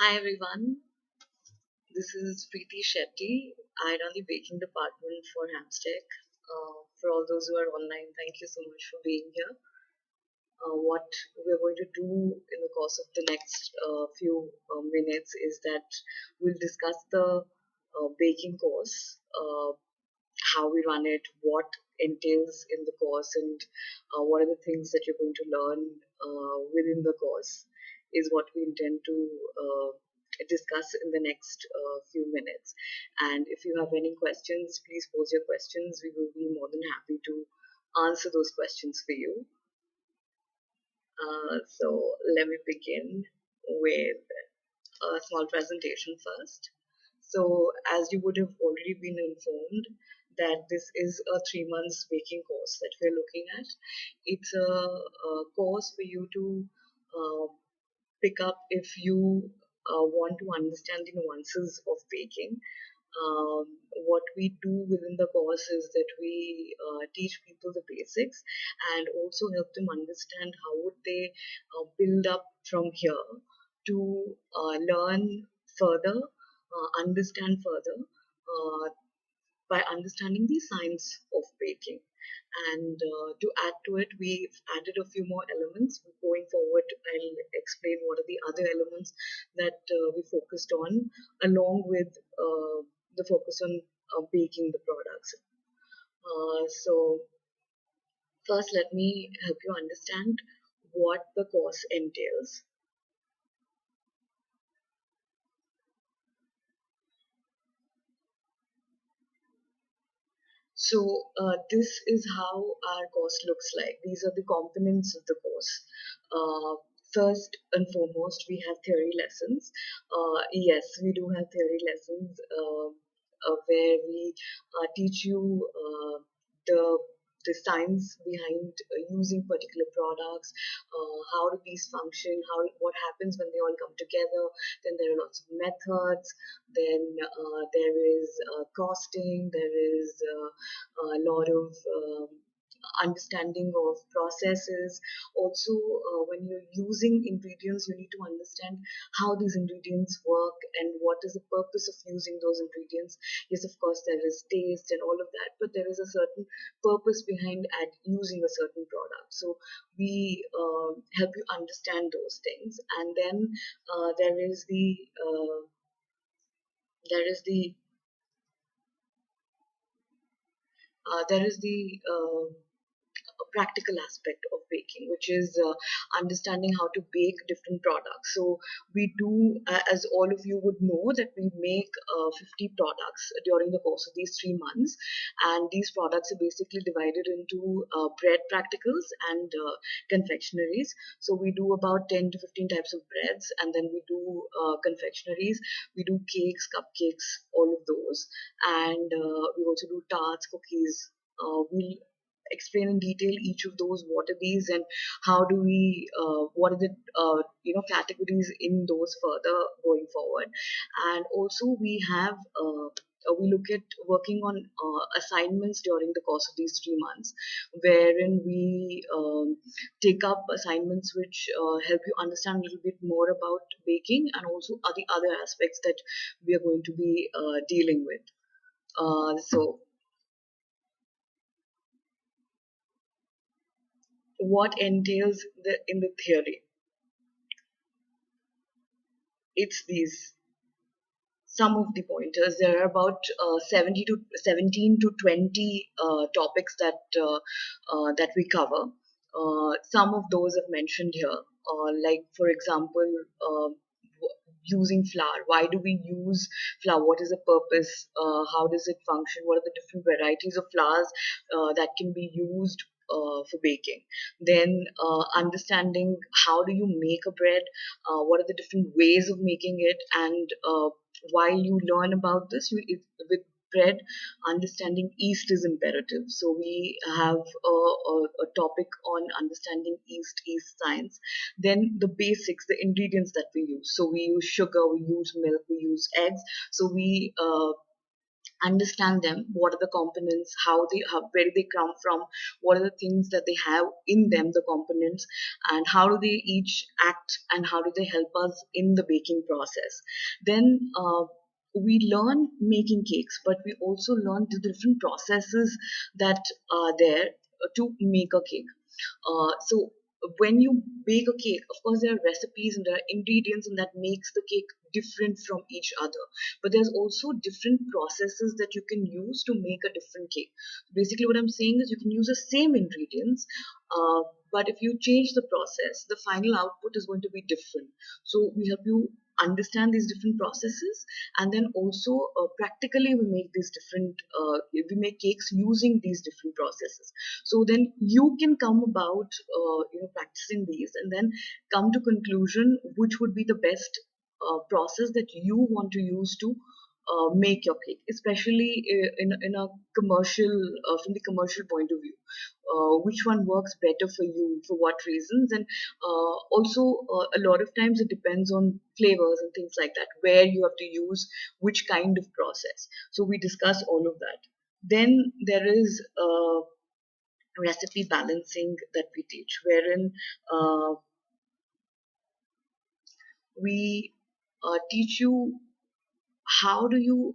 Hi everyone, this is Preeti Shetty. I run the baking department for Hamstech. For all those who are online, thank you so much for being here. What we're going to do in the course of the next few minutes is that we'll discuss the baking course, how we run it, what entails in the course, and what are the things that you're going to learn within the course is what we intend to discuss in the next few minutes. And if you have any questions, please pose your questions. We will be more than happy to answer those questions for you. So let me begin with a small presentation first. So, as you would have already been informed, that this is a 3 months baking course that we're looking at. It's a course for you to uh, pick up if you want to understand the nuances of baking. Um, what we do within the course is that we teach people the basics and also help them understand how would they build up from here to learn further, understand further by understanding the science of baking. And to add to it, we've added a few more elements. Going forward, I'll explain what are the other elements that we focused on, along with the focus on baking the products. So, first, let me help you understand what the course entails. So this is how our course looks like. These are the components of the course. Uh, First and foremost, we have theory lessons. Yes, we do have theory lessons where we teach you the the science behind using particular products, how do these function, how what happens when they all come together. Then there are lots of methods. Then there is costing. There is a lot of understanding of processes. Also, when you're using ingredients, you need to understand how these ingredients work and what is the purpose of using those ingredients. Yes, of course, there is taste and all of that, but there is a certain purpose behind using a certain product. So we help you understand those things, and then there is the there is the a practical aspect of baking, which is understanding how to bake different products. So we do, as all of you would know, that we make 50 products during the course of these 3 months, and these products are basically divided into bread practicals and confectionaries. So we do about 10 to 15 types of breads, and then we do confectionaries. We do cakes, cupcakes, all of those, and we also do tarts, cookies. We'll explain in detail each of those, what are these and how do we what are the categories in those further going forward. And also we have we look at working on assignments during the course of these 3 months, wherein we take up assignments which help you understand a little bit more about baking and also the other aspects that we are going to be dealing with. So what entails in the theory, it's these some of the pointers. There are about 70 to 17 to 20 topics that we cover. Some of those I've mentioned here, like for example, using flour. Why do we use flour? What is the purpose? How does it function? What are the different varieties of flours that can be used for baking? Then understanding how do you make a bread, what are the different ways of making it, and while you learn about this, with bread, understanding yeast is imperative. So we have a topic on understanding yeast science. Then the basics, the ingredients that we use. So we use sugar, we use milk, we use eggs. So we understand them, what are the components, where do they come from, what are the things that they have in them, the components, and how do they each act, and how do they help us in the baking process. Then we learn making cakes, but we also learn the different processes that are there to make a cake. So when you bake a cake, of course there are recipes and there are ingredients, and that makes the cake different from each other. But there's also different processes that you can use to make a different cake. Basically, what I'm saying is you can use the same ingredients, uh, but if you change the process, the final output is going to be different. So we help you understand these different processes, and then also practically we make these different we make cakes using these different processes. So then you can come about practicing these, and then come to conclusion which would be the best process that you want to use to make your cake, especially in a commercial, from the commercial point of view. Which one works better for you, for what reasons, and also a lot of times it depends on flavors and things like that, where you have to use which kind of process. So we discuss all of that. Then there is recipe balancing that we teach, wherein we teach you how do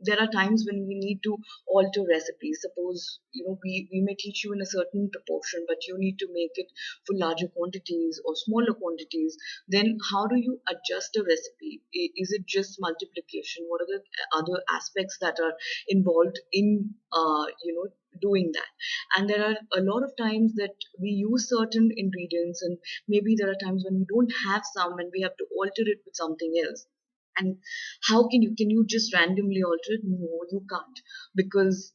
there are times when we need to alter recipes. Suppose we may teach you in a certain proportion, but you need to make it for larger quantities or smaller quantities. Then how do you adjust a recipe? Is it just multiplication? What are the other aspects that are involved in doing that? And there are a lot of times that we use certain ingredients, and maybe there are times when we don't have some and we have to alter it with something else. And how can you just randomly alter it? No, you can't, because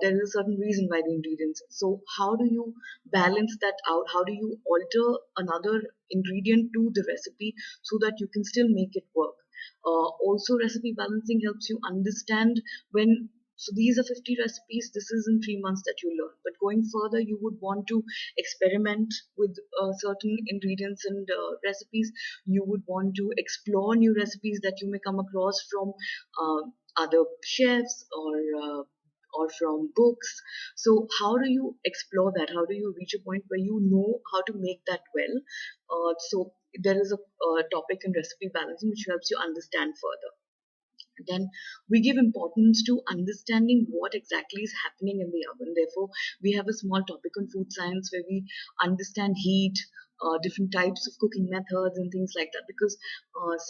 there is a certain reason why the ingredients. So how do you balance that out? How do you alter another ingredient to the recipe so that you can still make it work? Also, recipe balancing helps you understand when. So these are 50 recipes. This is in 3 months that you learn. But going further, you would want to experiment with certain ingredients and recipes. You would want to explore new recipes that you may come across from uh, other chefs, or from books. So how do you explore that? How do you reach a point where you know how to make that well? So there is a topic in recipe balancing which helps you understand further. Then we give importance to understanding what exactly is happening in the oven. Therefore, we have a small topic on food science where we understand heat, different types of cooking methods, and things like that. Because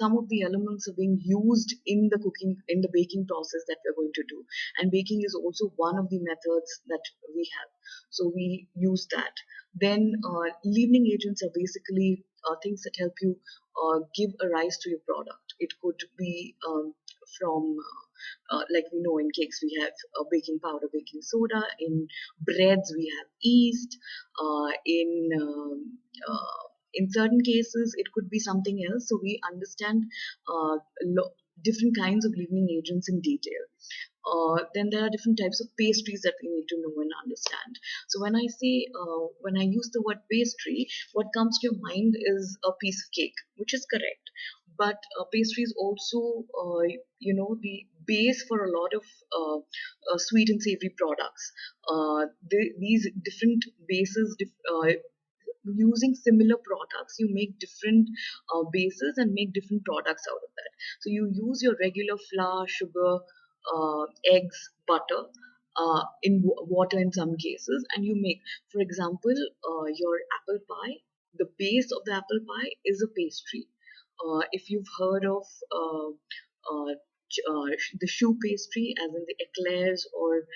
some of the elements are being used in the cooking, in the baking process that we're going to do. And baking is also one of the methods that we have. So we use that. Then leavening agents are basically things that help you give a rise to your product. It could be from like we know in cakes we have baking powder, baking soda. In breads we have yeast. In certain cases it could be something else. So we understand different kinds of leavening agents in detail. Then there are different types of pastries that we need to know and understand. So when I use the word pastry, what comes to your mind is a piece of cake, which is correct. But pastry is also, the base for a lot of sweet and savory products. These different bases, using similar products, you make different bases and make different products out of that. So you use your regular flour, sugar, eggs, butter, water in some cases, and you make, for example, your apple pie. The base of the apple pie is a pastry. If you've heard of the choux pastry, as in the eclairs, or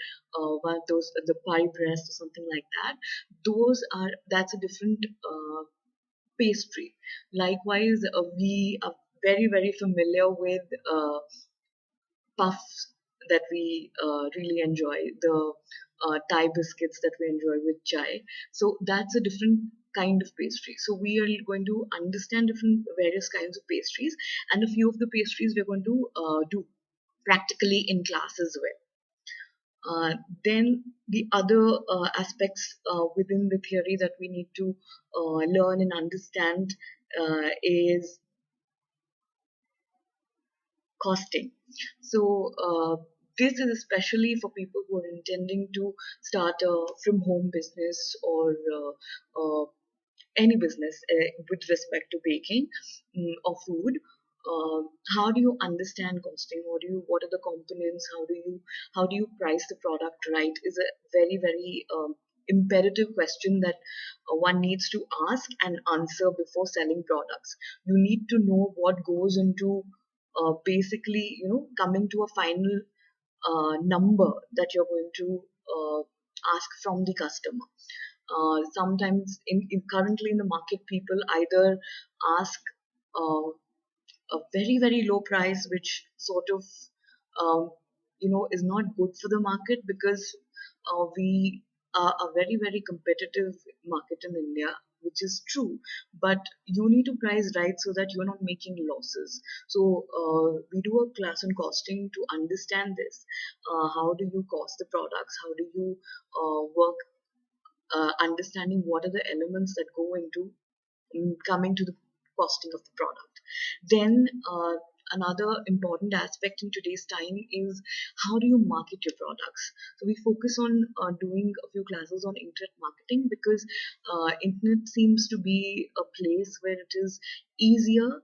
one of those, the pie breast or something like that, that's a different pastry. Likewise, we are very very familiar with puffs that we really enjoy, the Thai biscuits that we enjoy with chai. So that's a different kind of pastry. So we are going to understand different various kinds of pastries, and a few of the pastries we're going to do practically in class as well. Then the other aspects within the theory that we need to learn and understand is costing. So this is especially for people who are intending to start a from home business or any business with respect to baking or food. How do you understand costing? What are the components? How do you price the product right? Is a very imperative question that one needs to ask and answer before selling products. You need to know what goes into basically, coming to a final number that you're going to ask from the customer. Sometimes currently in the market, people either ask uh, a very low price, which sort of is not good for the market, because we are a very competitive market in India, which is true. But you need to price right so that you're not making losses. So we do a class on costing to understand this. How do you cost the products? How do you work understanding what are the elements that go into coming to the costing of the product. Then another important aspect in today's time is how do you market your products. So we focus on doing a few classes on internet marketing, because internet seems to be a place where it is easier,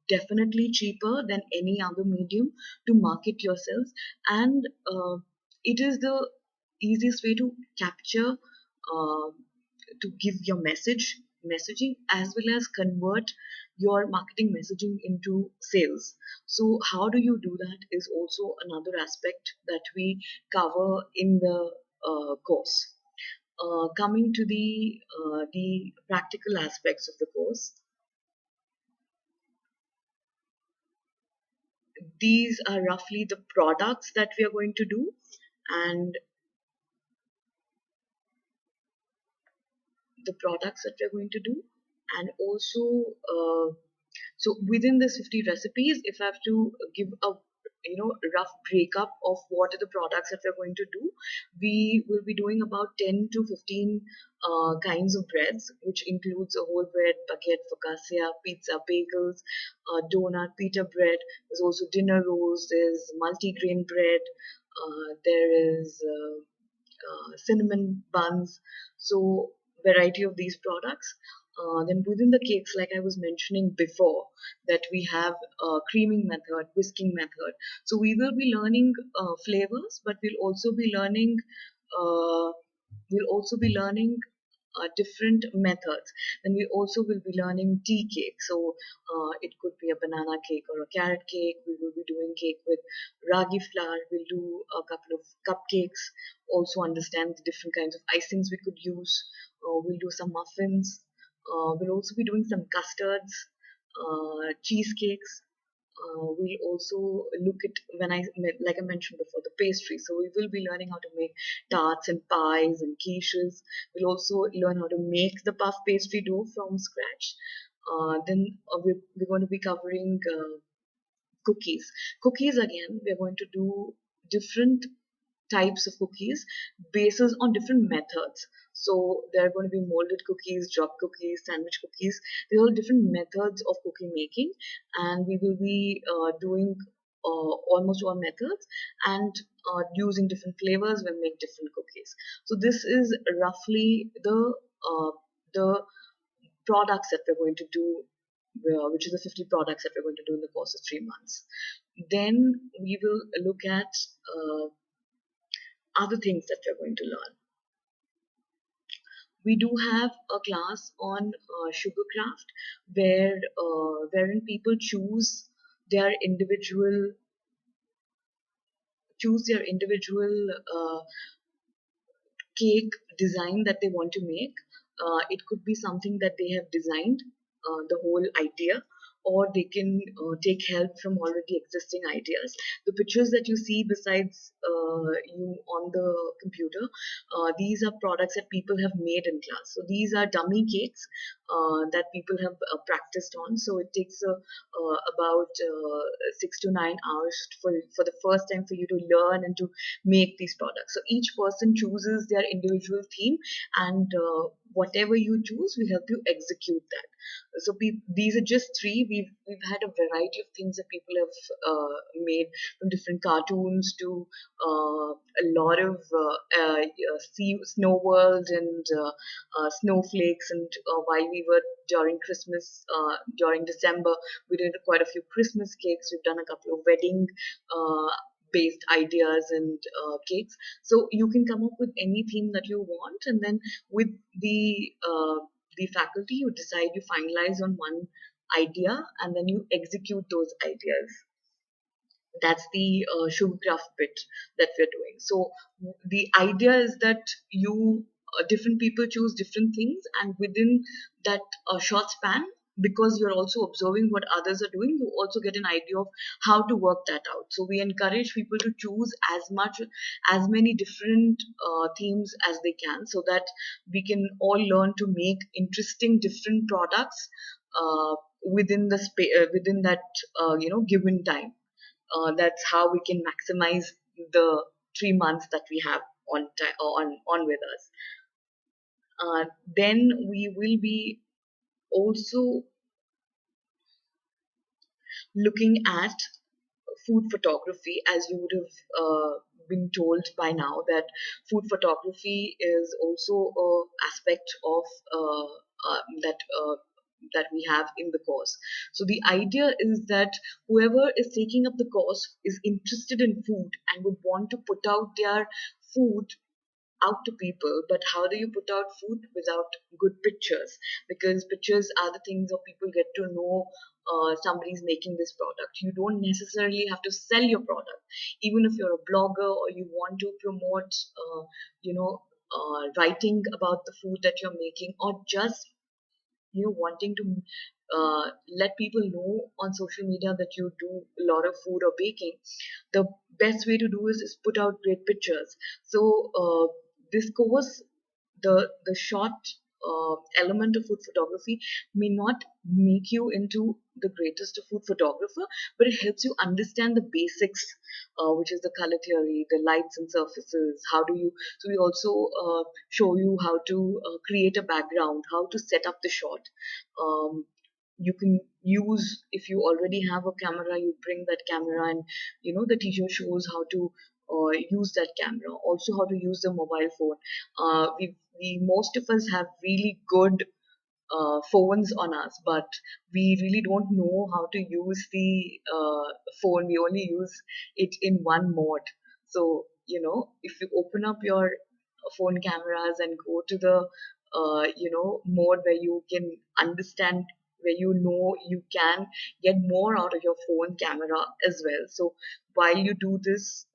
definitely cheaper than any other medium to market yourself, and it is the easiest way to capture, uh, to give your messaging, as well as convert your marketing messaging into sales. So how do you do that is also another aspect that we cover in the course. Coming to the practical aspects of the course, these are roughly the products that we are going to do, and the products that we're going to do, and also so within this 50 recipes, if I have to give a rough breakup of what are the products that we're going to do, we will be doing about 10 to 15 kinds of breads, which includes a whole bread, baguette, focaccia, pizza, bagels, donut, pita bread. There's also dinner rolls, there's multi-grain bread, there is cinnamon buns. So variety of these products. Then within the cakes, like I was mentioning before, that we have creaming method, whisking method. So we will be learning flavors, but uh, we'll also be learning different methods. Then we also will be learning tea cake. So it could be a banana cake or a carrot cake. We will be doing cake with ragi flour. We'll do a couple of cupcakes. Also understand the different kinds of icings we could use. We'll do some muffins. We'll also be doing some custards, cheesecakes. We'll also look at, like I mentioned before, the pastry. So we will be learning how to make tarts and pies and quiches. We'll also learn how to make the puff pastry dough from scratch. Then we're going to be covering cookies. Cookies, again, we're going to do different types of cookies bases on different methods. So there are going to be molded cookies, drop cookies, sandwich cookies. There are all different methods of cookie making, and we will be doing almost all methods, and using different flavors when make different cookies. So this is roughly the products that we're going to do, which is the 50 products that we're going to do in the course of 3 months. Then we will look at other things that we're going to learn. We do have a class on sugar craft, wherein people their individual choose their individual cake design that they want to make. It could be something that they have designed, the whole idea, or they can take help from already existing ideas. The pictures that you see besides you on the computer, these are products that people have made in class. So these are dummy cakes that people have practiced on. So it takes about 6 to 9 hours for the first time for you to learn and to make these products. So each person chooses their individual theme, and whatever you choose will help you execute that. these are just three. We've had a variety of things that people have made, from different cartoons to a lot of snow world and snowflakes. And while we were during Christmas, during December, we did quite a few Christmas cakes. We've done a couple of wedding based ideas and cakes. So you can come up with any theme that you want, and then with the faculty, you decide, you finalize on one idea, and then you execute those ideas. That's the sugar craft bit that we're doing. So the idea is that you different people choose different things, and within that short span, because you're also observing what others are doing, you also get an idea of how to work that out. So we encourage people to choose as many different themes as they can, so that we can all learn to make interesting different products within that given time. That's how we can maximize the 3 months that we have on with us. Then we will be also looking at food photography. As you would have been told by now, that food photography is also a aspect of that we have in the course. So the idea is that whoever is taking up the course is interested in food and would want to put out their food out to people. But how do you put out food without good pictures? Because pictures are the things that people get to know somebody's making this product. You don't necessarily have to sell your product. Even if you're a blogger or you want to promote writing about the food that you're making, or just wanting to let people know on social media that you do a lot of food or baking, the best way to do is put out great pictures. So this course, the short element of food photography may not make you into the greatest of food photographer, but it helps you understand the basics, which is the color theory, the lights and surfaces. How do you? So we also show you how to create a background, how to set up the shot. You can use, if you already have a camera, you bring that camera, and the teacher shows how to use that camera, also how to use the mobile phone. We most of us have really good phones on us, but we really don't know how to use the phone. We only use it in one mode. So if you open up your phone cameras and go to the mode where you can understand, where you can get more out of your phone camera as well. So while you do this,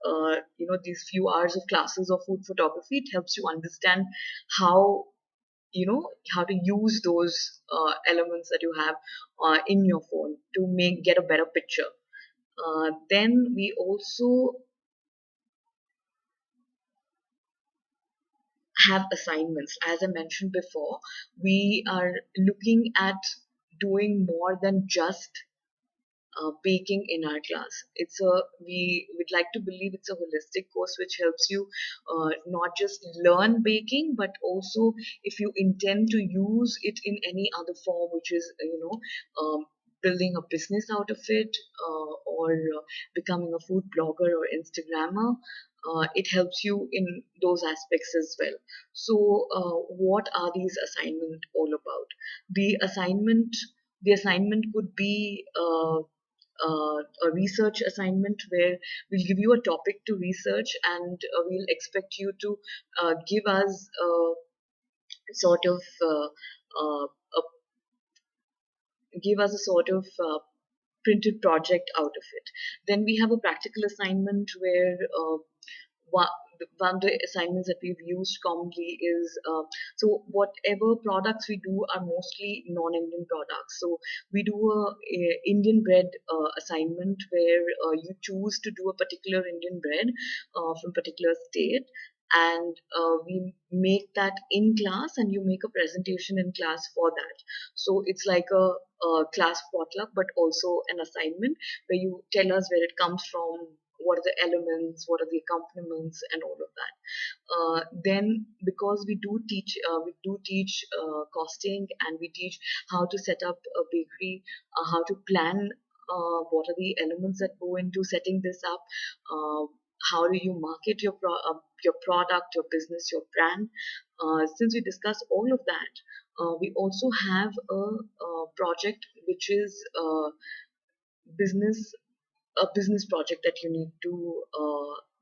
these few hours of classes of food photography, it helps you understand how how to use those elements that you have in your phone to get a better picture. Then we also have assignments. As I mentioned before, we are looking at doing more than just baking in our class. We would like to believe it's a holistic course which helps you not just learn baking, but also if you intend to use it in any other form, which is building a business out of it, or becoming a food blogger or Instagrammer. It helps you in those aspects as well. So, what are these assignment all about? The assignment could be a research assignment where we'll give you a topic to research, and we'll expect you to give us sort of a give us a sort of printed project out of it. Then we have a practical assignment where one one of the assignments that we've used commonly is so whatever products we do are mostly non-Indian products. So we do a Indian bread assignment where you choose to do a particular Indian bread from a particular state, and we make that in class, and you make a presentation in class for that. So it's like a class potluck, but also an assignment where you tell us where it comes from, what are the elements, what are the accompaniments, and all of that. Then because we do teach costing, and we teach how to set up a bakery, how to plan, what are the elements that go into setting this up, uh, how do you market your product, your business, your brand. Since we discussed all of that, we also have a project which is business a business project that you need to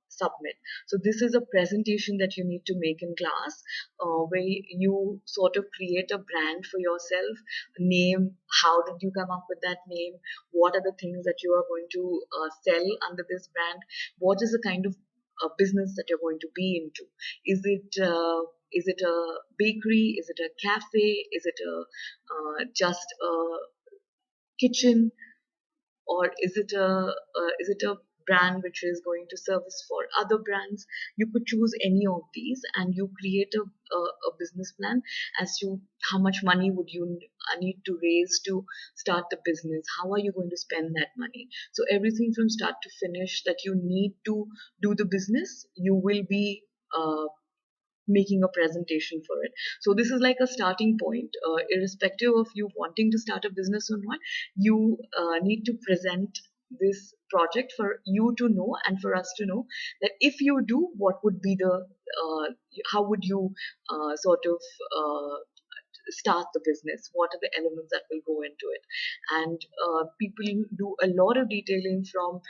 submit. So this is a presentation that you need to make in class, where you sort of create a brand for yourself, name, how did you come up with that name, what are the things that you are going to sell under this brand, what is the kind of business that you're going to be into. Is it a bakery? Is it a cafe? Is it a just a kitchen? Or is it a brand which is going to service for other brands? You could choose any of these, and you create a business plan as to how much money would you need to raise to start the business, how are you going to spend that money. So everything from start to finish that you need to do the business, you will be making a presentation for it. So this is like a starting point. Irrespective of you wanting to start a business or not, you need to present this project for you to know and for us to know that if you do, what would be the how would you sort of start the business, what are the elements that will go into it. And people do a lot of detailing from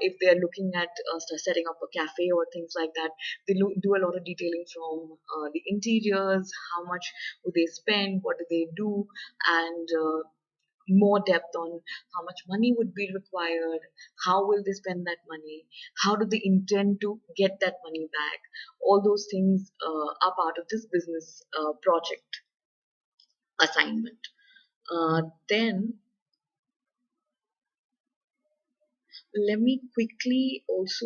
if they're looking at setting up a cafe or things like that, they do a lot of detailing from the interiors, how much would they spend, what do they do, and more depth on how much money would be required, how will they spend that money, how do they intend to get that money back. All those things are part of this business project assignment. Then let me quickly also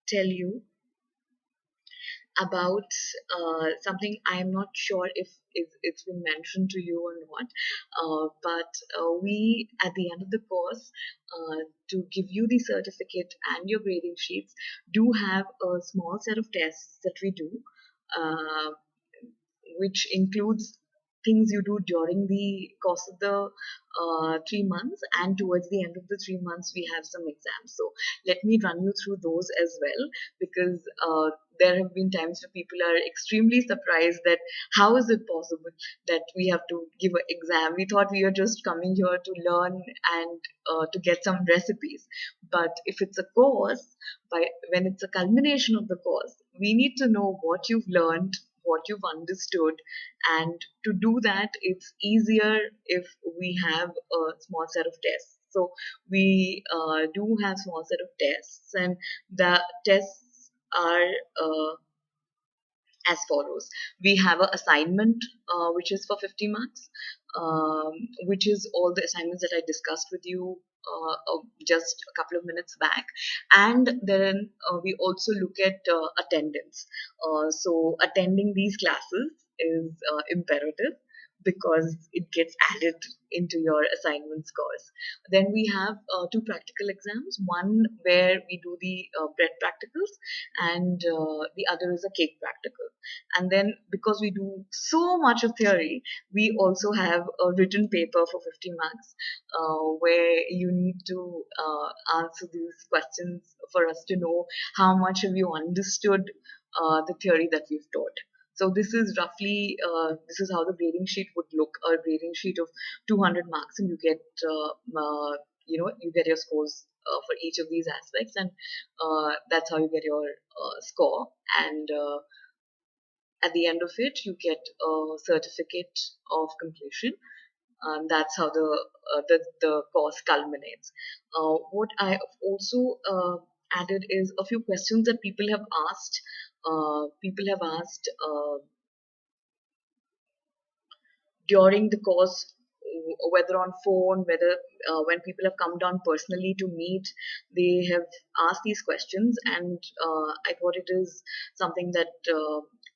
tell you about something. I am not sure if it's been mentioned to you or not, but we, at the end of the course, to give you the certificate and your grading sheets, do have a small set of tests that we do, uh, which includes things you do during the course of the 3 months, and towards the end of the 3 months we have some exams. So let me run you through those as well, because there have been times where people are extremely surprised that how is it possible that we have to give an exam. We thought we were just coming here to learn and to get some recipes, but if it's a course, when it's a culmination of the course, we need to know what you've learned, what you've understood. And to do that, it's easier if we have a small set of tests. So we do have small set of tests, and the tests are as follows. We have an assignment which is for 50 marks, um, which is all the assignments that I discussed with you just a couple of minutes back. And then we also look at attendance. So attending these classes is imperative because it gets added into your assignment scores. Then we have two practical exams, one where we do the bread practicals, and the other is a cake practical. And then because we do so much of theory, we also have a written paper for 50 marks, where you need to answer these questions for us to know how much have you understood the theory that we've taught. So this is roughly this is how the grading sheet would look. A grading sheet of 200 marks, and you get you get your scores for each of these aspects, and that's how you get your score. And at the end of it, you get a certificate of completion. That's how the course culminates. What I have also added is a few questions that people have asked. People have asked during the course, whether on phone, whether when people have come down personally to meet, they have asked these questions, and I thought it is something that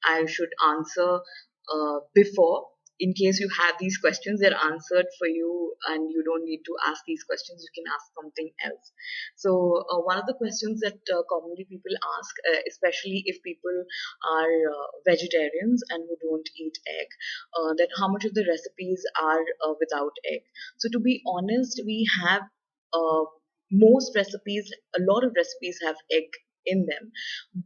I should answer before, in case you have these questions, they're answered for you, and you don't need to ask these questions. You can ask something else. So one of the questions that commonly people ask, especially if people are vegetarians and who don't eat egg, that how much of the recipes are without egg. So to be honest, we have uh, most recipes, a lot of recipes have egg in them,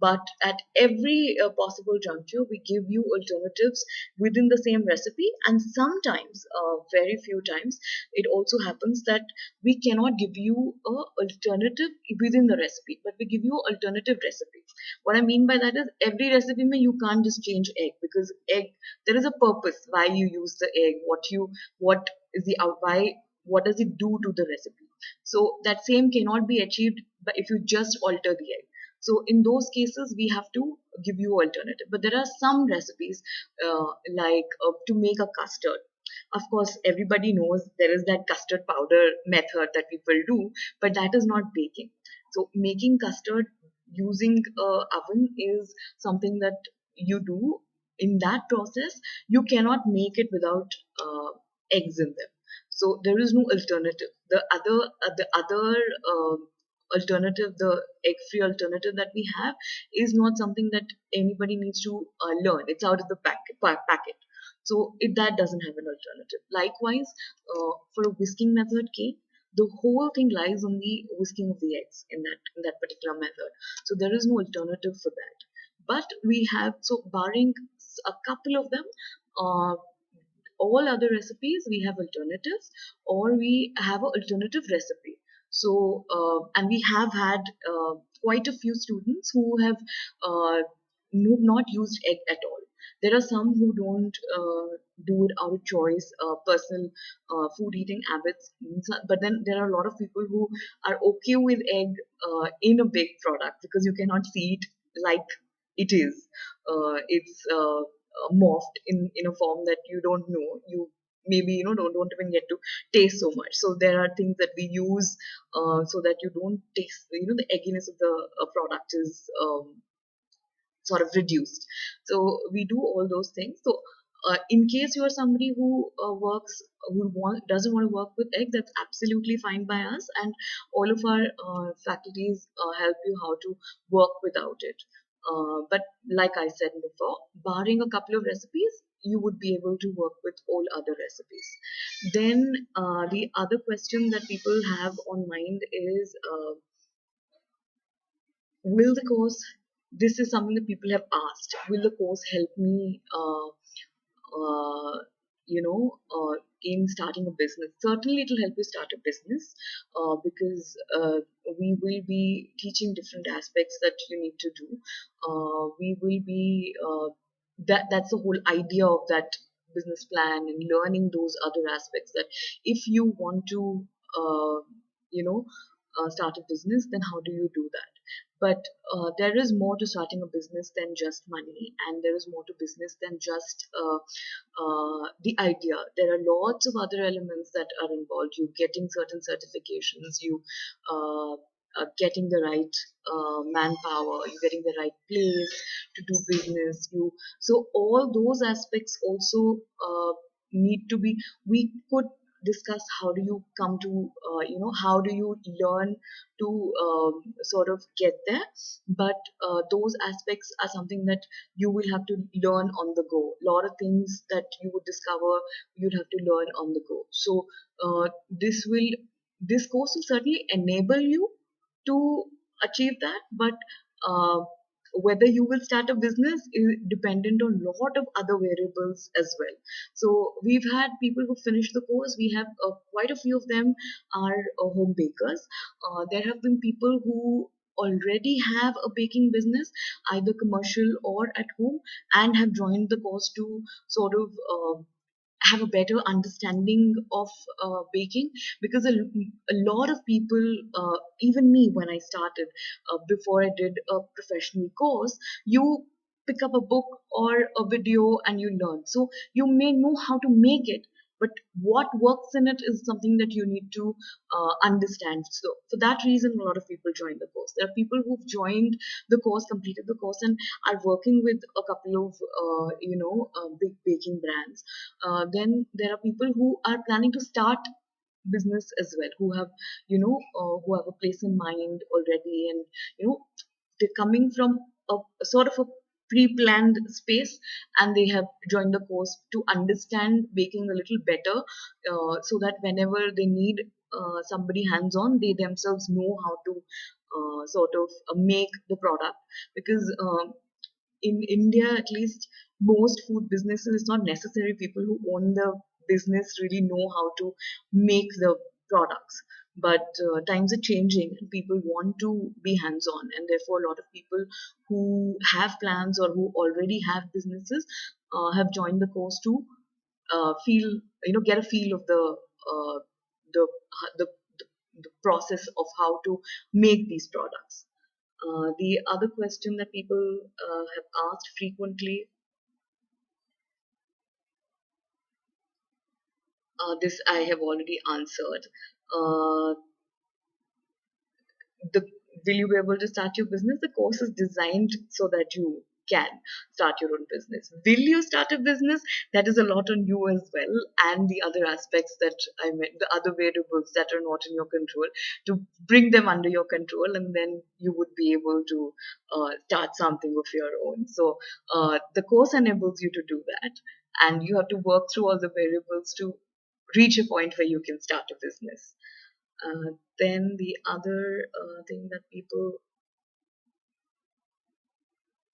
but at every possible juncture we give you alternatives within the same recipe. And sometimes, very few times, it also happens that we cannot give you a alternative within the recipe, but we give you alternative recipe. What I mean by that is, every recipe mein you can't just change egg, because egg, there is a purpose why you use the egg, what is the out, why, what does it do to the recipe. So that same cannot be achieved but if you just alter the egg. So in those cases, we have to give you alternative. But there are some recipes, to make a custard. Of course, everybody knows there is that custard powder method that people do, but that is not baking. So making custard using a oven is something that you do. In that process, you cannot make it without eggs in them. So there is no alternative. The other alternative, the egg-free alternative that we have, is not something that anybody needs to learn. It's out of the packet. So that doesn't have an alternative. Likewise, for a whisking method cake, the whole thing lies on the whisking of the eggs in that particular method. So there is no alternative for that. But we have, so barring a couple of them, uh, all other recipes we have alternatives, or we have an alternative recipe. So and we have had quite a few students who have not used egg at all. There are some who don't do it out of choice, personal food eating habits. But then there are a lot of people who are okay with egg in a baked product, because you cannot see it like it is. It's morphed in a form that you don't know. You maybe don't even get to taste so much. So there are things that we use so that you don't taste, the egginess of the product is sort of reduced. So we do all those things. So in case you are somebody who doesn't want to work with egg, that's absolutely fine by us, and all of our faculties help you how to work without it. But like I said before, barring a couple of recipes, you would be able to work with all other recipes. Then the other question that people have on mind is, will the course, this is something that people have asked, will the course help me uh, in starting a business? Certainly it will help you start a business, because we will be teaching different aspects that you need to do. We will be that's the whole idea of that business plan, and learning those other aspects, that if you want to uh, you know start a business, then how do you do that. But there is more to starting a business than just money, and there is more to business than just the idea. There are lots of other elements that are involved. You getting certain certifications, you getting the right manpower, you getting the right place to do business. So all those aspects also need to be. We could discuss how do you come to how do you learn to sort of get there. But those aspects are something that you will have to learn on the go. A lot of things that you would discover, you'd have to learn on the go. So uh, this will this course will certainly enable you to achieve that. But uh, whether you will start a business is dependent on a lot of other variables as well. So we've had people who finish the course. We have quite a few of them are home bakers. There have been people who already have a baking business, either commercial or at home, and have joined the course to sort of have a better understanding of baking. Because a lot of people, even me when I started, before I did a professional course, you pick up a book or a video and you learn. So you may know how to make it, but what works in it is something that you need to understand. So for that reason, a lot of people join the course. There are people who've joined the course, completed the course, and are working with a couple of big baking brands. Then there are people who are planning to start business as well, who have who have a place in mind already, and you know they're coming from a sort of a pre-planned space, and they have joined the course to understand baking a little better, so that whenever they need somebody hands-on, they themselves know how to sort of make the product. Because in India, at least, most food businesses, it's not necessary people who own the business really know how to make the products. But times are changing, and people want to be hands on, and therefore, a lot of people who have plans or who already have businesses have joined the course to feel, get a feel of uh, the, the, the process of how to make these products. The other question that people have asked frequently, this I have already answered. Uh, the Will you be able to start your business? The course is designed so that you can start your own business. Will you start a business? That is a lot on you as well, and the other aspects that I meant, the other variables that are not in your control, to bring them under your control, and then you would be able to start something of your own. So the course enables you to do that, and you have to work through all the variables to reach a point where you can start a business. Then the other thing that people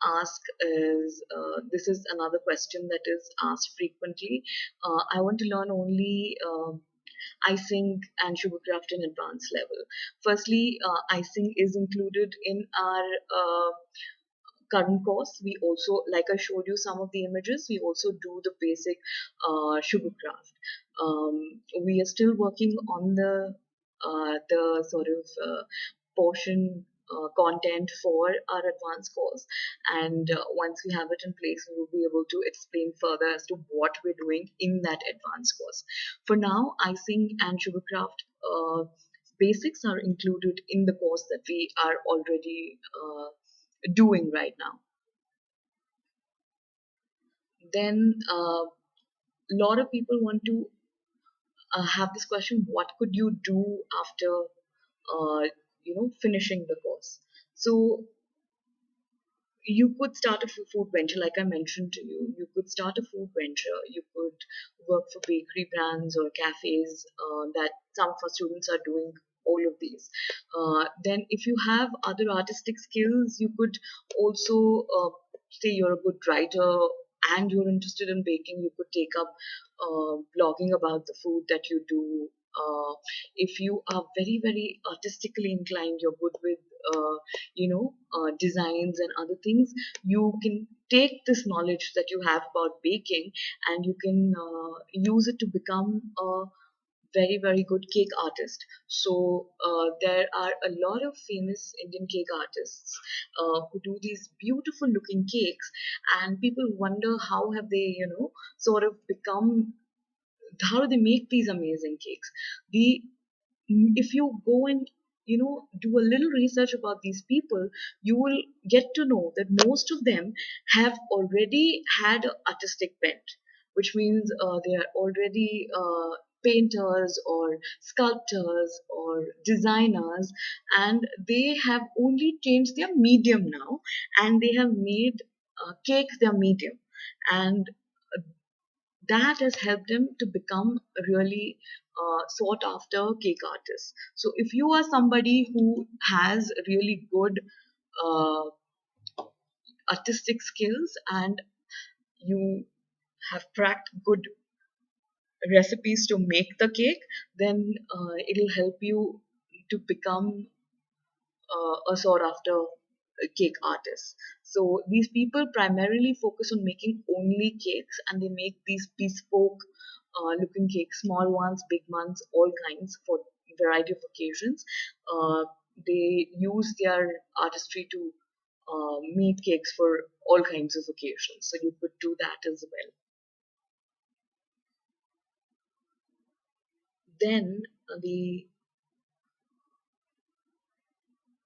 ask is, this is another question that is asked frequently. I want to learn only icing and sugarcraft in advanced level. Firstly, icing is included in our current course. We also, like I showed you some of the images, we also do the basic sugarcraft. We are still working on the sort of portion content for our advanced course, and once we have it in place, we will be able to explain further as to what we're doing in that advanced course. For now, icing and sugarcraft basics are included in the course that we are already doing right now. Then a lot of people want to have this question: what could you do after finishing the course? So you could start a food venture, like I mentioned to you. You could start a food venture. You could work for bakery brands or cafes, that some of our students are doing all of these. Then, if you have other artistic skills, you could also say you're a good writer and you're interested in baking. You could take up blogging about the food that you do. If you are very, very artistically inclined, you're good with designs and other things, you can take this knowledge that you have about baking, and you can use it to become a very, very good cake artist. So there are a lot of famous Indian cake artists who do these beautiful looking cakes, and people wonder how have they sort of become, how do they make these amazing cakes. The If you go and do a little research about these people, you will get to know that most of them have already had an artistic bent, which means they are already painters or sculptors or designers, and they have only changed their medium now, and they have made cake their medium, and that has helped him to become a really sought after cake artist. So if you are somebody who has really good uh, artistic skills, and you have cracked good recipes to make the cake, then it'll help you to become a sought after cake artist. So these people primarily focus on making only cakes, and they make these bespoke looking cakes, small ones, big ones, all kinds, for variety of occasions. They use their artistry to make cakes for all kinds of occasions. So you could do that as well. Then the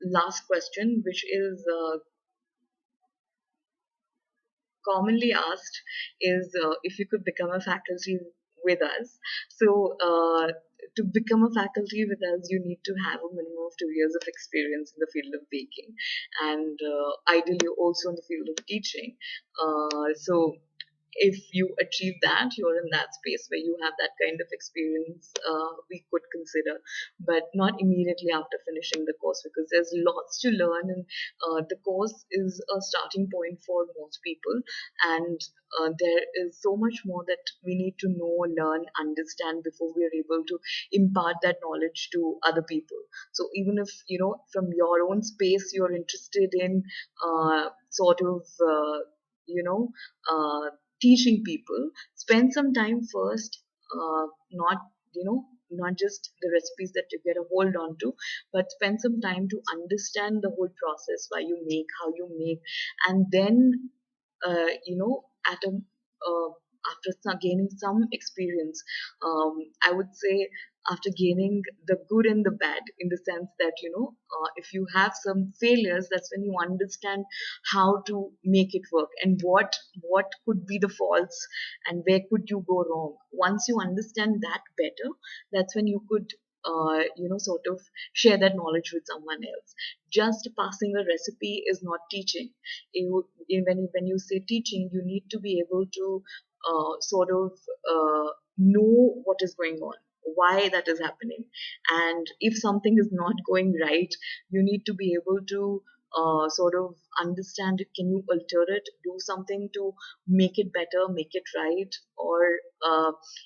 last question, which is commonly asked, is if you could become a faculty with us. So, to become a faculty with us, you need to have a minimum of 2 years of experience in the field of baking, and ideally also in the field of teaching. So, if you achieve that, you're in that space where you have that kind of experience, we could consider, but not immediately after finishing the course, because there's lots to learn, and the course is a starting point for most people, and there is so much more that we need to know, learn, understand before we are able to impart that knowledge to other people. So even if, from your own space you're interested in sort of you know teaching people, spend some time first, not not just the recipes that you get a hold on to, but spend some time to understand the whole process, why you make, how you make, and then at a after gaining some experience, I would say after gaining the good and the bad, in the sense that if you have some failures, that's when you understand how to make it work, and what could be the faults, and where could you go wrong. Once you understand that better, that's when you could sort of share that knowledge with someone else. Just passing a recipe is not teaching. When you say teaching, you need to be able to sort of know what is going on, why that is happening, and if something is not going right, you need to be able to sort of understand it. Can you alter it, do something to make it better, make it right, or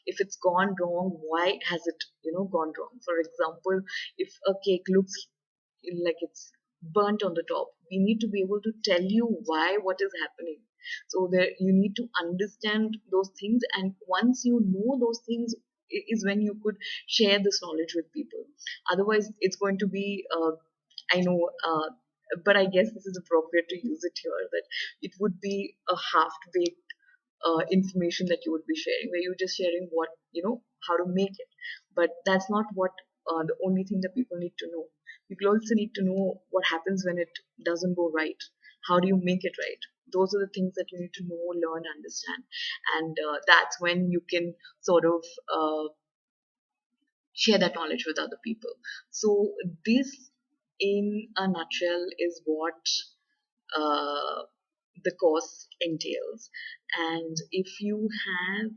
if it's gone wrong, why has it gone wrong? For example, if a cake looks like it's burnt on the top, we need to be able to tell you why, what is happening. So there you need to understand those things, and once you know those things is when you could share this knowledge with people. Otherwise it's going to be I know but I guess this is appropriate to use it here, that it would be a half baked information that you would be sharing, where you're just sharing what how to make it. But that's not what the only thing that people need to know. People also need to know what happens when it doesn't go right. How do you make it right? Those are the things that you need to know, learn, understand, and that's when you can sort of share that knowledge with other people. So this, in a nutshell, is what uh, the course entails. And if you have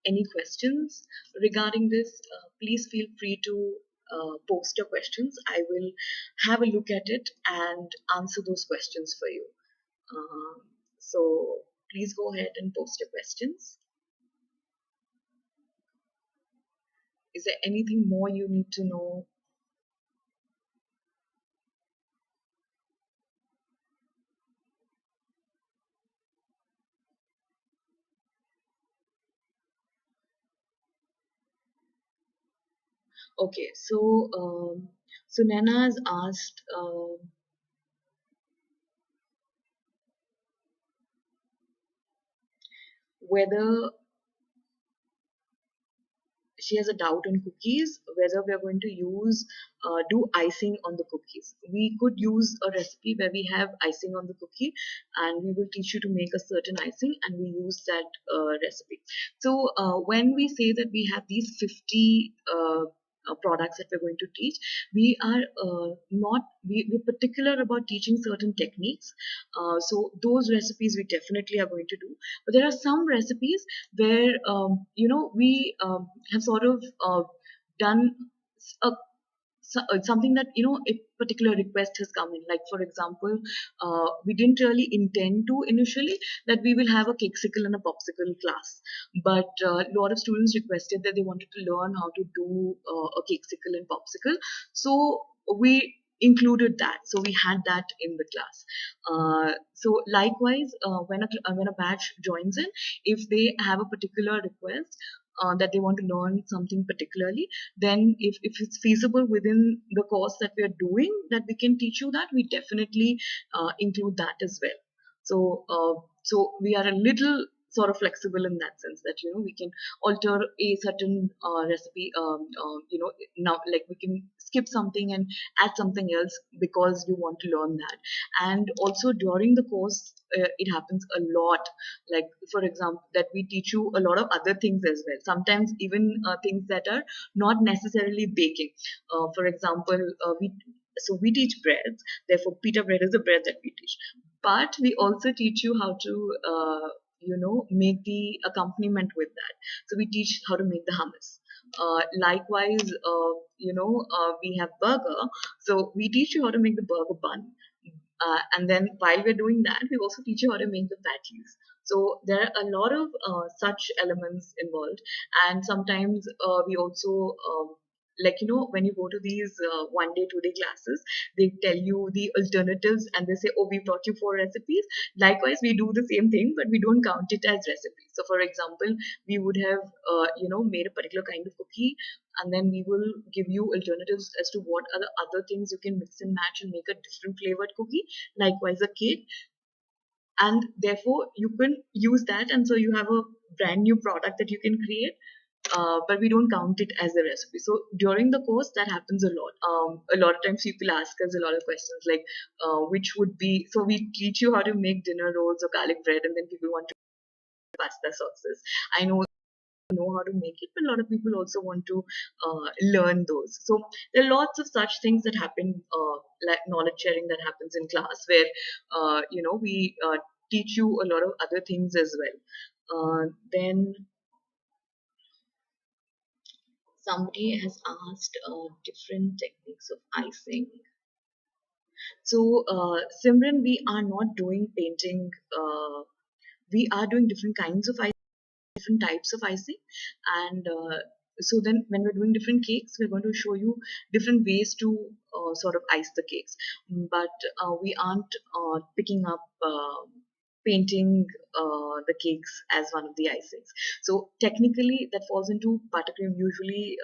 any questions regarding this, please feel free to post your questions. I will have a look at it and answer those questions for you. So please go ahead and post your questions. Is there anything more you need to know? Okay, so Nana has asked whether she has a doubt on cookies, whether we are going to do icing on the cookies. We could use a recipe where we have icing on the cookie, and we will teach you to make a certain icing, and we use that recipe. So when we say that we have these 50 products that we're going to teach, we are not we're particular about teaching certain techniques. So those recipes we definitely are going to do, but there are some recipes where we have sort of done a, something that a particular request has come in. Like for example, we didn't really intend to initially that we will have a cakesicle and a popsicle class, but a lot of students requested that they wanted to learn how to do a cakesicle and popsicle, so we included that. So we had that in the class. So likewise, when a batch joins in, if they have a particular request that they want to learn something particularly, then if it's feasible within the course that we are doing, that we can teach you that, we definitely include that as well. So we are a little sort of flexible in that sense that we can alter a certain recipe, now like we can skip something and add something else because you want to learn that. And also during the course, it happens a lot, like for example that we teach you a lot of other things as well, sometimes even things that are not necessarily baking. For example, we teach breads, therefore pita bread is the bread that we teach, but we also teach you how to make the accompaniment with that. So we teach how to make the hummus. Likewise, we have burger, so we teach you how to make the burger bun. And then while we're doing that, we also teach you how to make the patties. So there are a lot of such elements involved. And sometimes we also like when you go to these 1 day 2 day classes, they tell you the alternatives and they say, oh, we taught you 4 recipes. Likewise, we do the same thing, but we don't count it as recipes. So for example, we would have made a particular kind of cookie, and then we will give you alternatives as to what are the other things you can mix and match and make a different flavored cookie. Likewise a cake, and therefore you can use that, and so you have a brand new product that you can create. But we don't count it as a recipe. So during the course, that happens a lot. A lot of times people ask us a lot of questions like, which would be, so we teach you how to make dinner rolls or garlic bread, and then people want to pasta sauces. I know how to make it, but a lot of people also want to learn those. So there are lots of such things that happen, like knowledge sharing that happens in class, where we teach you a lot of other things as well. Then somebody has asked different techniques of icing. So Simran, we are not doing painting. We are doing different kinds of different types of icing, and so then when we're doing different cakes, we're going to show you different ways to sort of ice the cakes. But we aren't picking up painting the cakes as one of the icings. So technically that falls into buttercream. Usually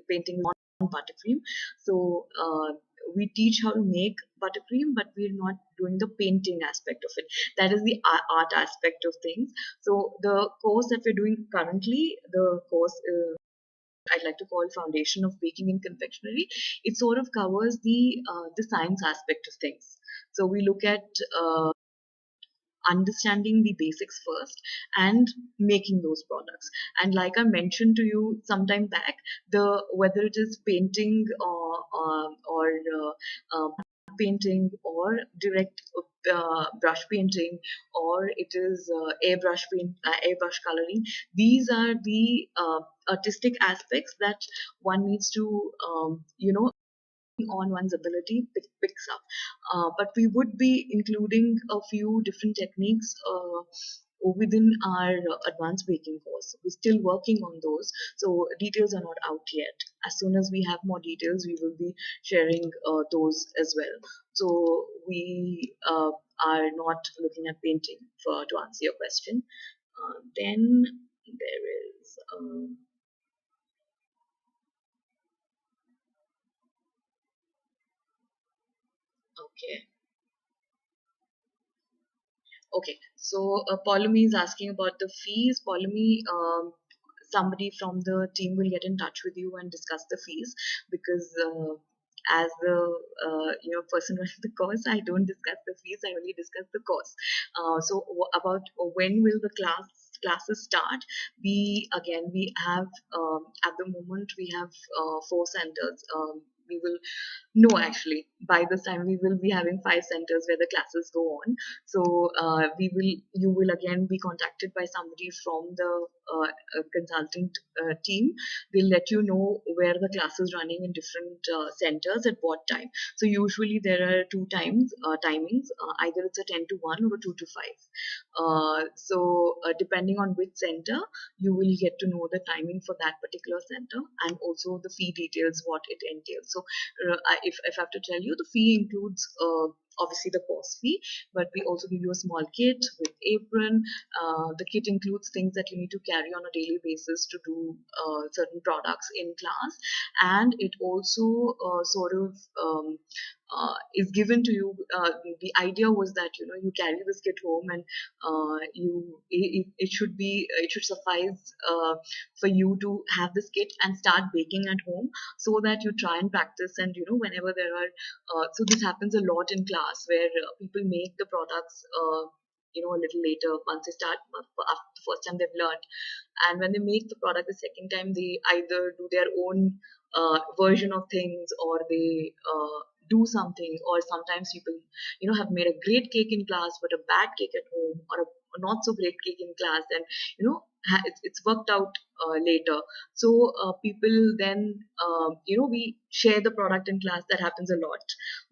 painting is on buttercream. So we teach how to make buttercream, but we're not doing the painting aspect of it. That is the art aspect of things. So the course that we're doing currently, the course I'd like to call Foundation of Baking and Confectionery. It sort of covers the science aspect of things. So we look at understanding the basics first and making those products. And like I mentioned to you sometime back, the whether it is painting or painting or direct brush painting, or it is airbrush coloring, these are the artistic aspects that one needs to on one's ability picks up. But we would be including a few different techniques within our advanced baking course. We're still working on those, so details are not out yet. As soon as we have more details, we will be sharing those as well. So we are not looking at painting for to answer your question. Then there is okay. Okay, so Polemy is asking about the fees. Polemy, somebody from the team will get in touch with you and discuss the fees, because as the person running the course, I don't discuss the fees. I only discuss the course. So about when will the classes start? We have at the moment we have 4 centers. We will no, actually, by this time we will be having 5 centers where the classes go on. So you will again be contacted by somebody from the consultant team. They'll let you know where the class is running in different centers at what time. So usually there are timings. Either it's a 10 to 1 or a 2 to 5. Depending on which center, you will get to know the timing for that particular center, and also the fee details, what it entails. So if I have to tell you, the fee includes obviously the course fee, but we also give you a small kit with apron. The kit includes things that you need to carry on a daily basis to do certain products in class, and it also sort of is given to you. The idea was that you carry this kit home, and it should be, it should suffice for you to have this kit and start baking at home, so that you try and practice. And whenever there are so this happens a lot in class, where people make the products a little later, once they start, after the first time they've learned. And when they make the product the second time, they either do their own version of things, or they do something. Or sometimes people have made a great cake in class but a bad cake at home, or a not so great cake in class, and it's worked out later. So people then we share the product in class. That happens a lot,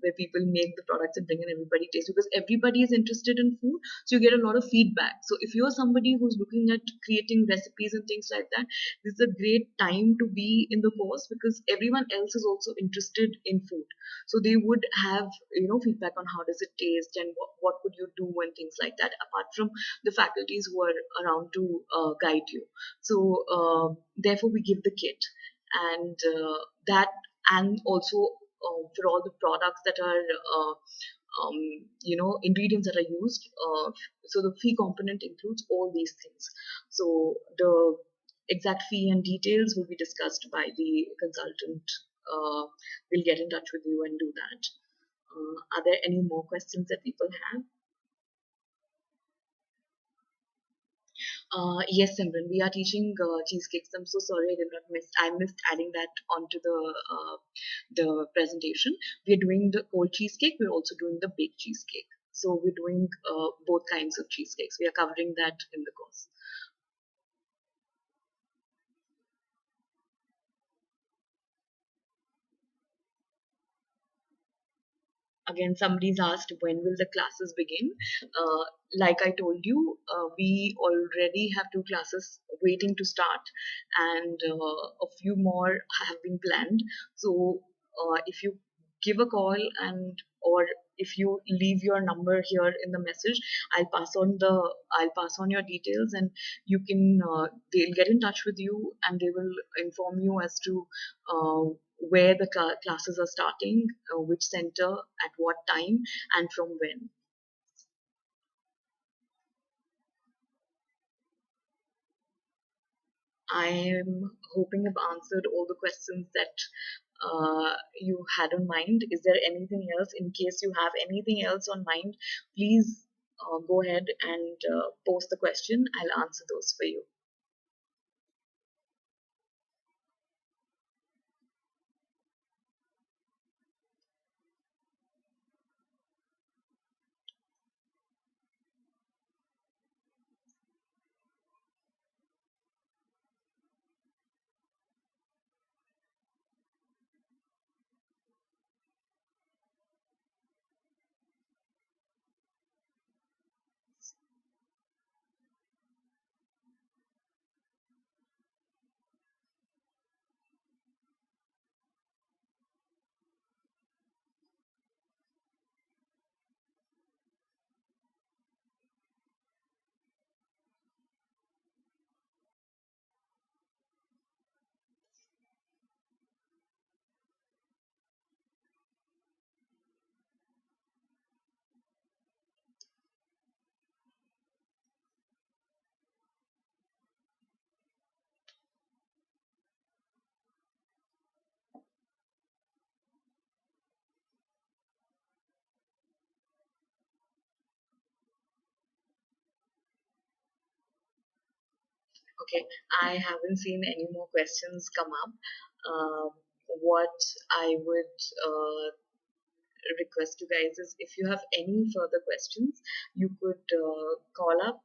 where people make the products and bring in, everybody taste, because everybody is interested in food. So you get a lot of feedback. So if you're somebody who's looking at creating recipes and things like that, this is a great time to be in the course, because everyone else is also interested in food. So they would have feedback on how does it taste, and what could you do, and things like that, apart from the faculties who are around to guide you. So therefore we give the kit, and that, and also for all the products that are ingredients that are used. So the fee component includes all these things. So the exact fee and details will be discussed by the consultant. We'll get in touch with you and do that. Are there any more questions that people have? Yes, Simran, we are teaching cheesecakes. I'm so sorry I did not miss. I missed adding that onto the presentation. We are doing the cold cheesecake. We're also doing the baked cheesecake. So we're doing both kinds of cheesecakes. We are covering that in the course. Again, somebody's asked when will the classes begin. Like I told you, we already have 2 classes waiting to start, and a few more have been planned. So if you give a call, and or if you leave your number here in the message, I'll pass on your details, and you can they'll get in touch with you, and they will inform you as to uh, where the classes are starting, which center, at what time, and from when. I am hoping I've answered all the questions that you had on mind. Is there anything else? In case you have anything else on mind, please go ahead and post the question. I'll answer those for you. Okay, I haven't seen any more questions come up. Um, what I would request you guys is, if you have any further questions, you could call up